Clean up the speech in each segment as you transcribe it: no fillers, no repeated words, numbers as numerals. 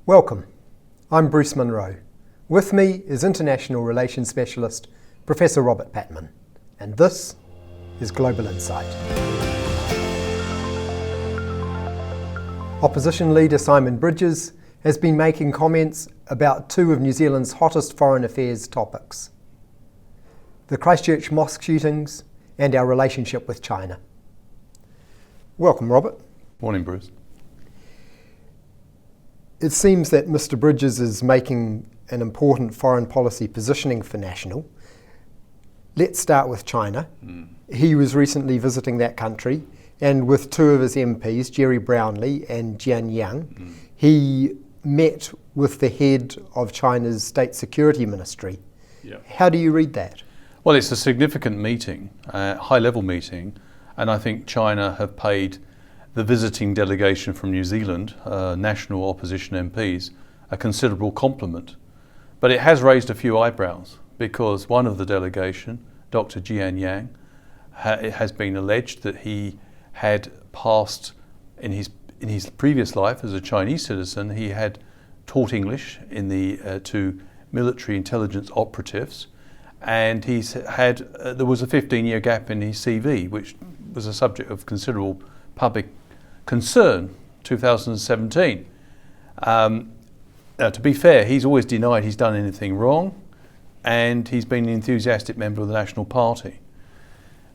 Welcome. I'm Bruce Munro. With me is International Relations Specialist Professor Robert Patman, and this is Global Insight. Opposition leader Simon Bridges has been making comments about two of New Zealand's hottest foreign affairs topics: the Christchurch mosque shootings and our relationship with China. Welcome, Robert. Morning, Bruce. It seems that Mr. Bridges is making an important foreign policy positioning for National. Let's start with China. He was recently visiting that country, and with two of his MPs, Jerry Brownlee and Jian Yang, he met with the head of China's State Security Ministry. Yeah. How do you read that? Well, it's a significant meeting, high-level meeting, and I think China have paid the visiting delegation from New Zealand, national opposition MPs, a considerable compliment. But it has raised a few eyebrows because one of the delegation, Dr. Jian Yang, it has been alleged that he had passed in his previous life as a Chinese citizen. He had taught English to military intelligence operatives, and there was a 15-year gap in his CV, which was a subject of considerable public concern. 2017. To be fair, he's always denied he's done anything wrong, and he's been an enthusiastic member of the National Party.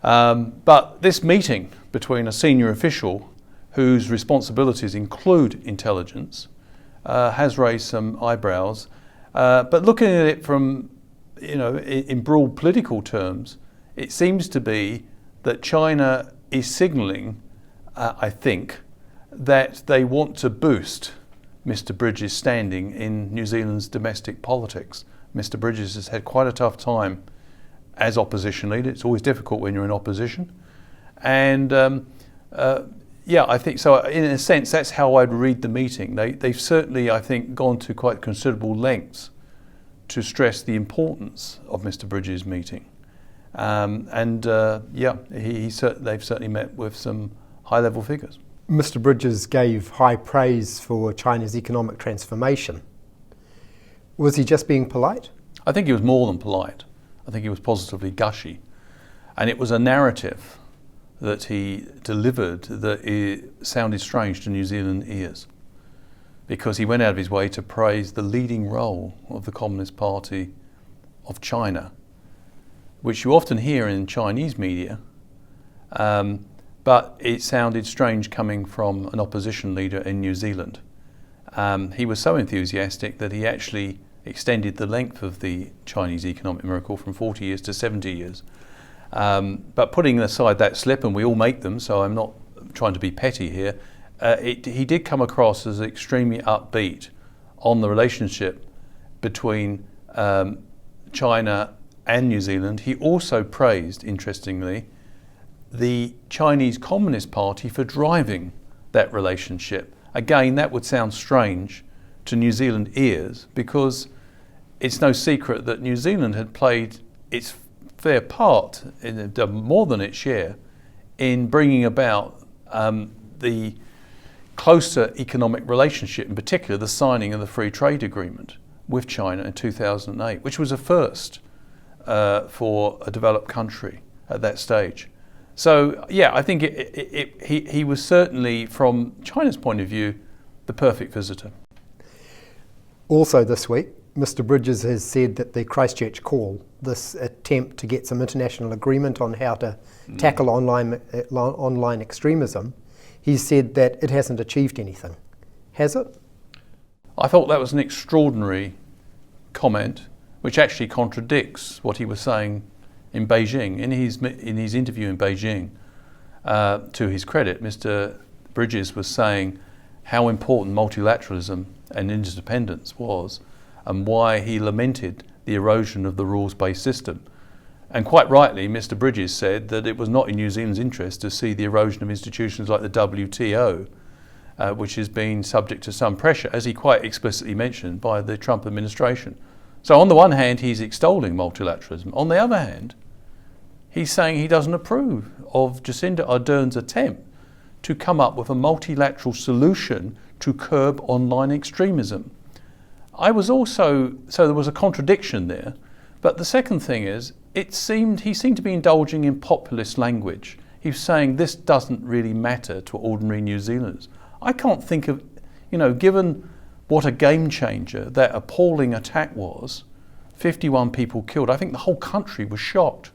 But this meeting between a senior official whose responsibilities include intelligence has raised some eyebrows. But looking at it from, in broad political terms, it seems to be that China is signalling, I think, that they want to boost Mr. Bridges' standing in New Zealand's domestic politics. Mr. Bridges has had quite a tough time as opposition leader. It's always difficult when you're in opposition. And I think so. In a sense, that's how I'd read the meeting. They've certainly, I think, gone to quite considerable lengths to stress the importance of Mr. Bridges' meeting. They've certainly met with some high-level figures. Mr. Bridges gave high praise for China's economic transformation. Was he just being polite? I think he was more than polite. I think he was positively gushy. And it was a narrative that he delivered that it sounded strange to New Zealand ears, because he went out of his way to praise the leading role of the Communist Party of China, which you often hear in Chinese media. But it sounded strange coming from an opposition leader in New Zealand. He was so enthusiastic that he actually extended the length of the Chinese economic miracle from 40 years to 70 years. But putting aside that slip, and we all make them, so I'm not trying to be petty here, he did come across as extremely upbeat on the relationship between China and New Zealand. He also praised, interestingly, the Chinese Communist Party for driving that relationship. Again, that would sound strange to New Zealand ears, because it's no secret that New Zealand had played its fair part, more than its share, in bringing about the closer economic relationship, in particular the signing of the free trade agreement with China in 2008, which was a first for a developed country at that stage. So, I think he was certainly, from China's point of view, the perfect visitor. Also this week, Mr. Bridges has said that the Christchurch Call, this attempt to get some international agreement on how to tackle online extremism, he said that it hasn't achieved anything. Has it? I thought that was an extraordinary comment, which actually contradicts what he was saying in Beijing. In his interview in Beijing, to his credit, Mr. Bridges was saying how important multilateralism and interdependence was, and why he lamented the erosion of the rules-based system. And quite rightly, Mr. Bridges said that it was not in New Zealand's interest to see the erosion of institutions like the WTO, which has been subject to some pressure, as he quite explicitly mentioned, by the Trump administration. So on the one hand, he's extolling multilateralism. On the other hand, he's saying he doesn't approve of Jacinda Ardern's attempt to come up with a multilateral solution to curb online extremism. I was also, so there was a contradiction there. But the second thing is, he seemed to be indulging in populist language. He was saying this doesn't really matter to ordinary New Zealanders. I can't think of, given what a game changer that appalling attack was, 51 people killed, I think the whole country was shocked.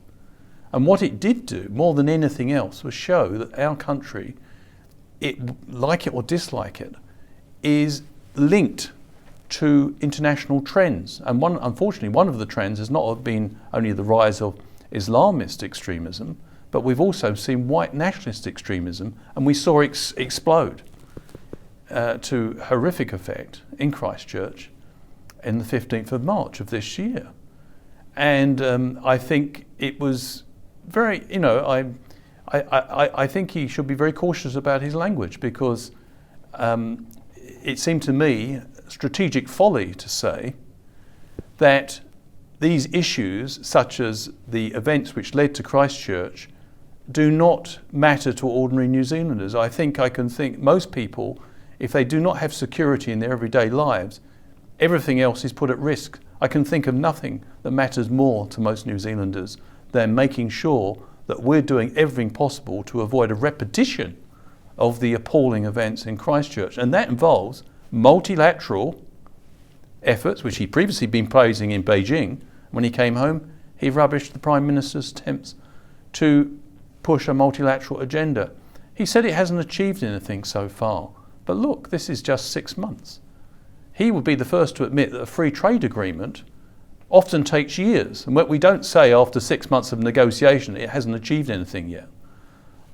And what it did do, more than anything else, was show that our country, like it or dislike it, is linked to international trends. And unfortunately, one of the trends has not been only the rise of Islamist extremism, but we've also seen white nationalist extremism, and we saw it explode to horrific effect in Christchurch in the 15th of March of this year. And I think it was very, I think he should be very cautious about his language, because it seemed to me strategic folly to say that these issues, such as the events which led to Christchurch, do not matter to ordinary New Zealanders. I can think most people, if they do not have security in their everyday lives, everything else is put at risk. I can think of nothing that matters more to most New Zealanders than making sure that we're doing everything possible to avoid a repetition of the appalling events in Christchurch. And that involves multilateral efforts, which he'd previously been praising in Beijing. When he came home, he rubbished the Prime Minister's attempts to push a multilateral agenda. He said it hasn't achieved anything so far. But look, this is just 6 months. He would be the first to admit that a free trade agreement often takes years. And what we don't say after 6 months of negotiation, it hasn't achieved anything yet.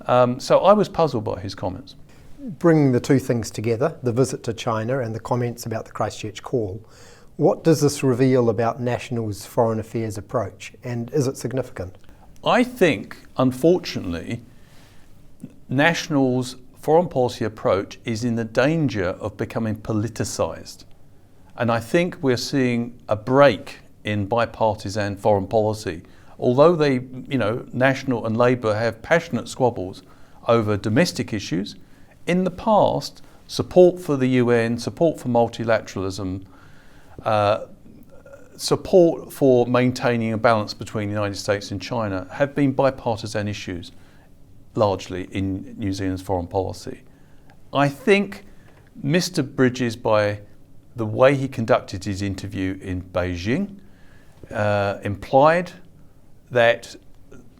So I was puzzled by his comments. Bringing the two things together, the visit to China and the comments about the Christchurch Call, what does this reveal about National's foreign affairs approach, and is it significant? I think, unfortunately, National's foreign policy approach is in the danger of becoming politicised. And I think we're seeing a break in bipartisan foreign policy. Although National and Labour have passionate squabbles over domestic issues, in the past, support for the UN, support for multilateralism, support for maintaining a balance between the United States and China have been bipartisan issues, largely in New Zealand's foreign policy. I think Mr. Bridges, by the way he conducted his interview in Beijing, implied that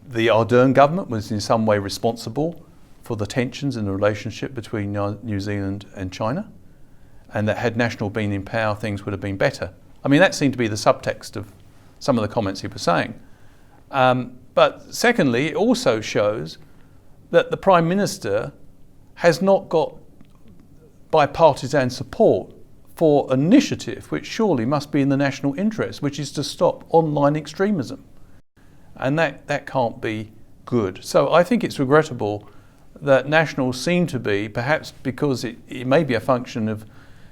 the Ardern government was in some way responsible for the tensions in the relationship between New Zealand and China, and that had National been in power, things would have been better. I mean, that seemed to be the subtext of some of the comments he was saying. But secondly, it also shows that the Prime Minister has not got bipartisan support for an initiative which surely must be in the national interest, which is to stop online extremism. And that can't be good. So I think it's regrettable that Nationals seem to be, perhaps because it may be a function of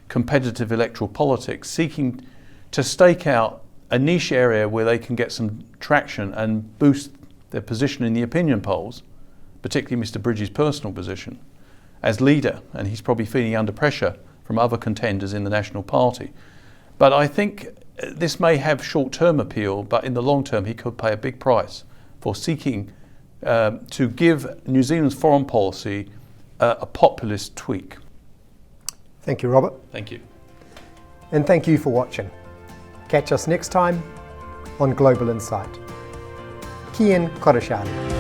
competitive electoral politics, seeking to stake out a niche area where they can get some traction and boost their position in the opinion polls, particularly Mr. Bridges' personal position as leader, and he's probably feeling under pressure from other contenders in the National Party. But I think this may have short-term appeal, but in the long term he could pay a big price for seeking to give New Zealand's foreign policy a populist tweak. Thank you, Robert. Thank you. And thank you for watching. Catch us next time on Global Insight. Kien Korashani.